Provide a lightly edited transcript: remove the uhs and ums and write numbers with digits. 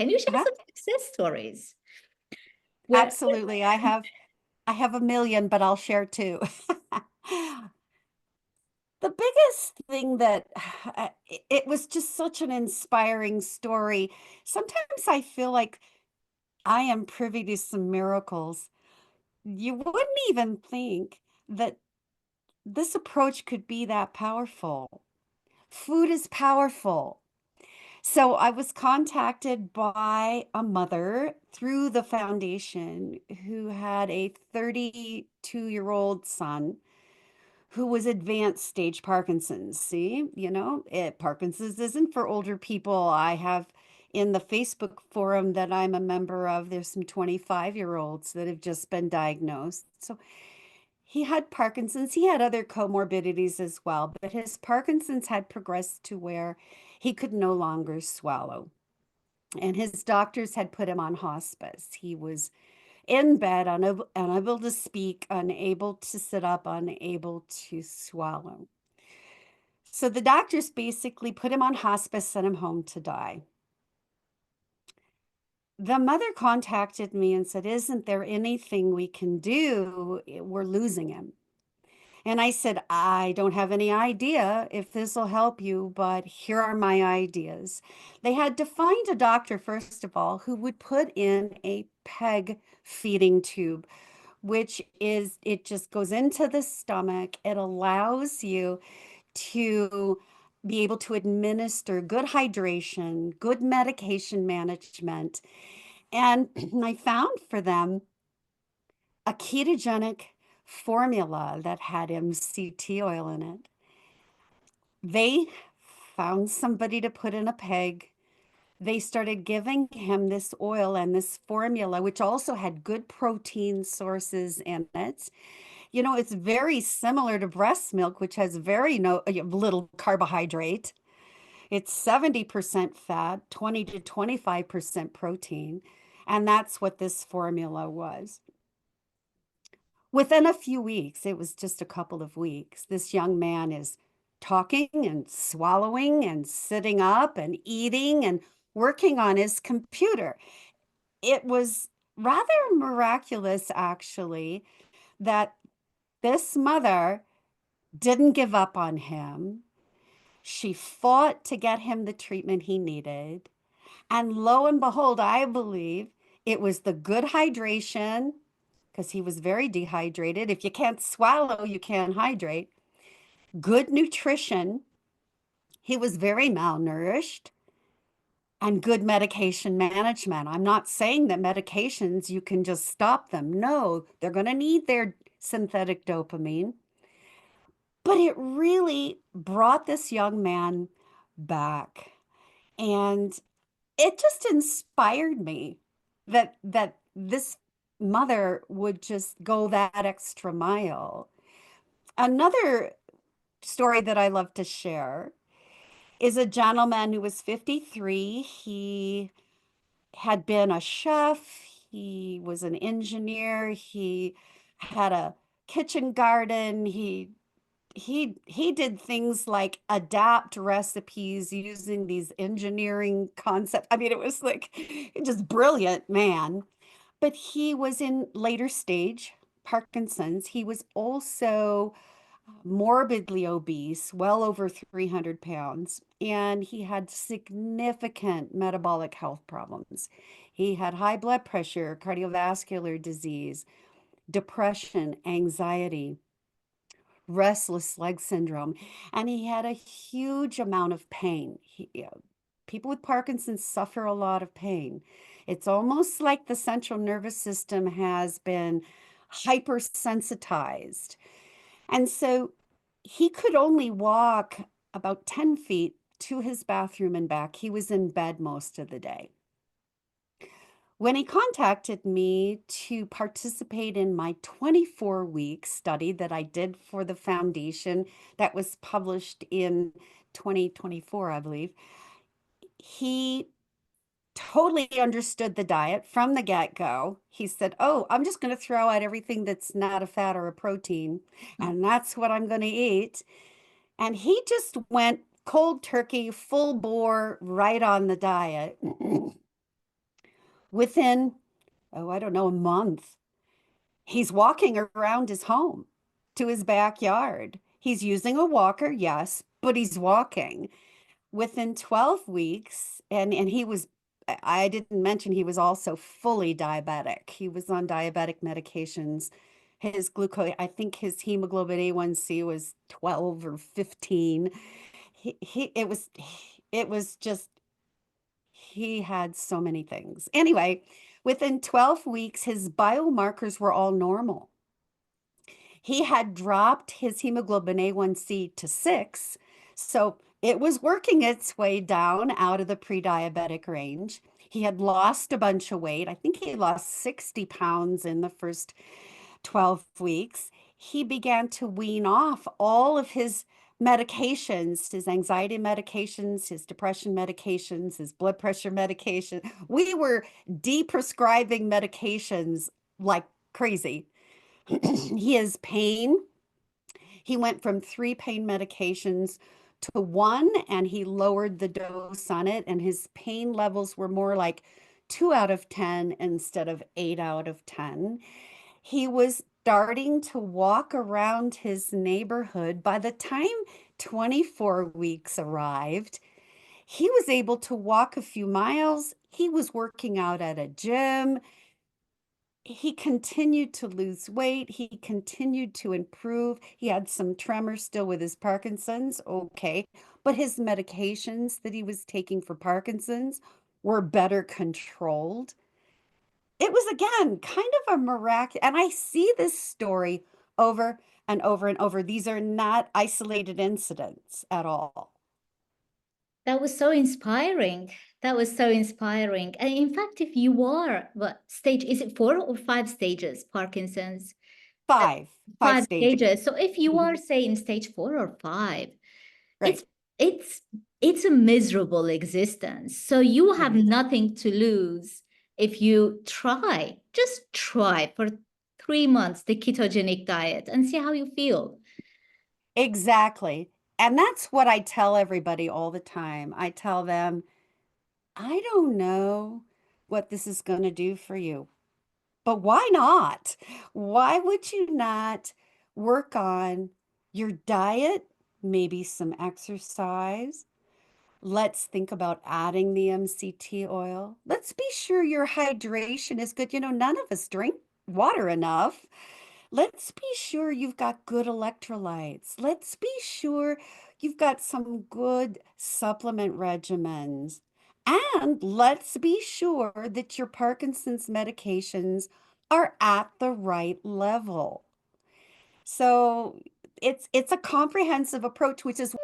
Can you share Uh-huh. some success stories? Where, Absolutely. I have a million, but I'll share two. The biggest thing that it was just such an inspiring story. Sometimes I feel like I am privy to some miracles. You wouldn't even think that this approach could be that powerful. Food is powerful. So I was contacted by a mother through the foundation who had a 32-year-old son who was advanced stage Parkinson's. See, Parkinson's isn't for older people. I have in the Facebook forum that I'm a member of, there's some 25-year-olds that have just been diagnosed. So he had Parkinson's. He had other comorbidities as well, but his Parkinson's had progressed to where he could no longer swallow. And his doctors had put him on hospice. He was in bed, unable to speak, unable to sit up, unable to swallow. So the doctors basically put him on hospice, sent him home to die. The mother contacted me and said, "Isn't there anything we can do? We're losing him." And I said, "I don't have any idea if this will help you, but here are my ideas." They had to find a doctor, first of all, who would put in a peg feeding tube, which is, it just goes into the stomach. It allows you to be able to administer good hydration, good medication management. And I found for them a ketogenic formula that had MCT oil in it. They found somebody to put in a peg. They started giving him this oil and this formula, which also had good protein sources in it. It's very similar to breast milk, which has very little carbohydrate. It's 70% fat, 20 to 25% protein. And that's what this formula was. Within a few weeks, it was just a couple of weeks, this young man is talking and swallowing and sitting up and eating and working on his computer. It was rather miraculous, actually, that this mother didn't give up on him. She fought to get him the treatment he needed. And lo and behold, I believe it was the good hydration, because he was very dehydrated. If you can't swallow, you can't hydrate. Good nutrition. He was very malnourished, and good medication management. I'm not saying that medications, you can just stop them. No, they're going to need their synthetic dopamine. But it really brought this young man back. And it just inspired me that this mother would just go that extra mile. Another story that I love to share is a gentleman who was 53. He had been a chef, he was an engineer, he had a kitchen garden, he did things like adapt recipes using these engineering concepts. I mean, it was like just brilliant man. But he was in later stage Parkinson's. He was also morbidly obese, well over 300 pounds, and he had significant metabolic health problems. He had high blood pressure, cardiovascular disease, depression, anxiety, restless leg syndrome, and he had a huge amount of pain. People with Parkinson's suffer a lot of pain. It's almost like the central nervous system has been hypersensitized. And so he could only walk about 10 feet to his bathroom and back. He was in bed most of the day. When he contacted me to participate in my 24-week study that I did for the foundation that was published in 2024, I believe, he totally understood the diet from the get-go. He said, "Oh, I'm just going to throw out everything that's not a fat or a protein, and that's what I'm going to eat." And he just went cold turkey, full bore, right on the diet. Within, oh, I don't know, a month, he's walking around his home to his backyard. He's using a walker, yes, but he's walking. Within 12 weeks, and he was, I didn't mention he was also fully diabetic. He was on diabetic medications. His glucose, I think his hemoglobin A1C was 12 or 15. It was just, he had so many things. Anyway, within 12 weeks, his biomarkers were all normal. He had dropped his hemoglobin A1C to 6, so it was working its way down out of the pre-diabetic range. He had lost a bunch of weight. I think he lost 60 pounds in the first 12 weeks. He began to wean off all of his medications, his anxiety medications, his depression medications, his blood pressure medication. We were deprescribing medications like crazy. He has pain. He went from 3 pain medications to one, and he lowered the dose on it, and his pain levels were more like 2 out of 10 instead of 8 out of 10. He was starting to walk around his neighborhood. By the time 24 weeks arrived, he was able to walk a few miles. He was working out at a gym. He continued to lose weight. He continued to improve. He had some tremors still with his Parkinson's, okay, but his medications that he was taking for Parkinson's were better controlled. It was again kind of a miraculous, and I see this story over and over and over. These are not isolated incidents at all. That was so inspiring. That was so inspiring. And in fact, if you are, what stage is it, 4 or 5 stages, Parkinson's? Uh, Five Five stages. stages. So if you are, Mhm. say, in stage 4 or 5, it's Right. it's it's a miserable existence. So you It have is. nothing to lose if you try. Just try for 3 months the ketogenic diet and see how you feel. Exactly. And that's what I tell everybody all the time. I tell them, I don't know what this is going to do for you, but why not? Why would you not work on your diet, maybe some exercise? Let's think about adding the MCT oil. Let's be sure your hydration is good. None of us drink water enough. Let's be sure you've got good electrolytes. Let's be sure you've got some good supplement regimens. And let's be sure that your Parkinson's medications are at the right level. So it's a comprehensive approach, which is